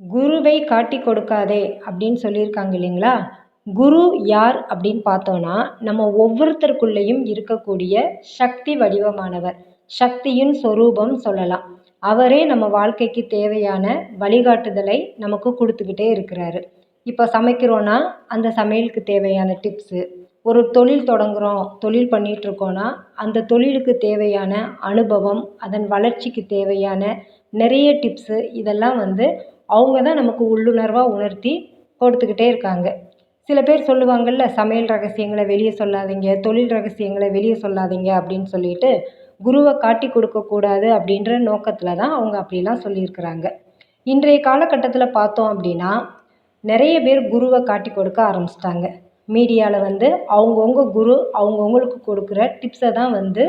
குருவை காட்டி கொடுக்காதே அப்படின்னு சொல்லியிருக்காங்க இல்லைங்களா? குரு யார் அப்படின்னு பார்த்தோன்னா, நம்ம ஒவ்வொருத்தருக்குள்ளேயும் இருக்கக்கூடிய சக்தி வடிவமானவர். சக்தியின் சொரூபம் சொல்லலாம். அவரே நம்ம வாழ்க்கைக்கு தேவையான வழிகாட்டுதலை நமக்கு கொடுத்துக்கிட்டே இருக்கிறாரு. இப்போ சமைக்கிறோன்னா, அந்த சமையலுக்கு தேவையான டிப்ஸு, ஒரு தொழில் தொடங்குறோம், தொழில் பண்ணிகிட்ருக்கோன்னா, அந்த தொழிலுக்கு தேவையான அனுபவம், அதன் வளர்ச்சிக்கு தேவையான நிறைய டிப்ஸு இதெல்லாம் வந்து அவங்க தான் நமக்கு உள்ளுணர்வா உணர்த்தி கொடுத்துக்கிட்டே இருக்காங்க. சில பேர் சொல்லுவாங்கள்ல, சமையல் ரகசியங்களை வெளியே சொல்லாதீங்க, தொழில் ரகசியங்களை வெளியே சொல்லாதீங்க அப்படின்னு சொல்லிட்டு, குருவை காட்டி கொடுக்கக்கூடாது அப்படின்ற நோக்கத்தில் தான் அவங்க அப்படிலாம் சொல்லியிருக்கிறாங்க. இன்றைய காலகட்டத்தில் பார்த்தோம் அப்படின்னா, நிறைய பேர் குருவை காட்டி கொடுக்க ஆரம்பிச்சிட்டாங்க. மீடியாவில் வந்து அவங்கவுங்க குரு அவங்கவுங்களுக்கு கொடுக்குற டிப்ஸை தான் வந்து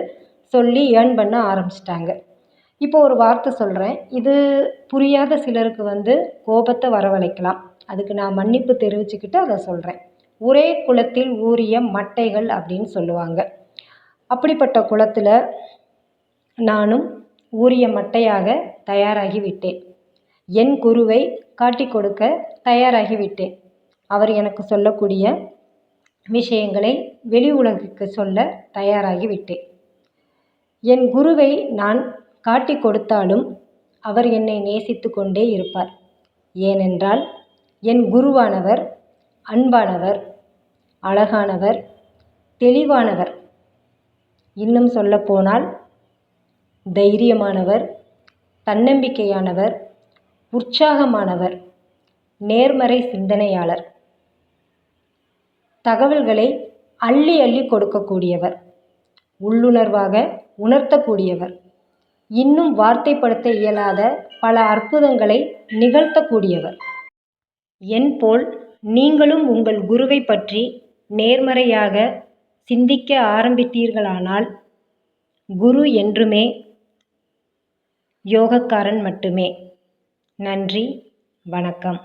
சொல்லி ஏர்ன் பண்ண ஆரம்பிச்சிட்டாங்க. இப்போ ஒரு வார்த்தை சொல்கிறேன். இது புரியாத சிலருக்கு வந்து கோபத்தை வரவழைக்கலாம். அதுக்கு நான் மன்னிப்பு தெரிவிச்சுக்கிட்டு அதை சொல்கிறேன். ஒரே குளத்தில் ஊறிய மட்டைகள் அப்படின்னு சொல்லுவாங்க. அப்படிப்பட்ட குளத்தில் நானும் ஊறிய மட்டையாக தயாராகி விட்டேன். என் குருவை காட்டி கொடுக்க தயாராகி விட்டேன். அவர் எனக்கு சொல்லக்கூடிய விஷயங்களை வெளி உலகுக்கு சொல்ல தயாராகி விட்டேன். என் குருவை நான் காட்டி கொடுத்தாலும் அவர் என்னை நேசித்து கொண்டே இருப்பார். ஏனென்றால் என் குருவானவர் அன்பானவர், அழகானவர், தெளிவானவர். இன்னும் சொல்லப்போனால் தைரியமானவர், தன்னம்பிக்கையானவர், உற்சாகமானவர், நேர்மறை சிந்தனையாளர், தகவல்களை அள்ளி அள்ளி கொடுக்கக்கூடியவர், உள்ளுணர்வாக உணர்த்தக்கூடியவர், இன்னும் வார்த்தைப்படுத்த இயலாத பல அற்புதங்களை நிகழ்த்தக்கூடியவர். என் போல் நீங்களும் உங்கள் குருவை பற்றி நேர்மறையாக சிந்திக்க ஆரம்பித்தீர்களானால், குரு என்றுமே யோகக்காரன் மட்டுமே. நன்றி, வணக்கம்.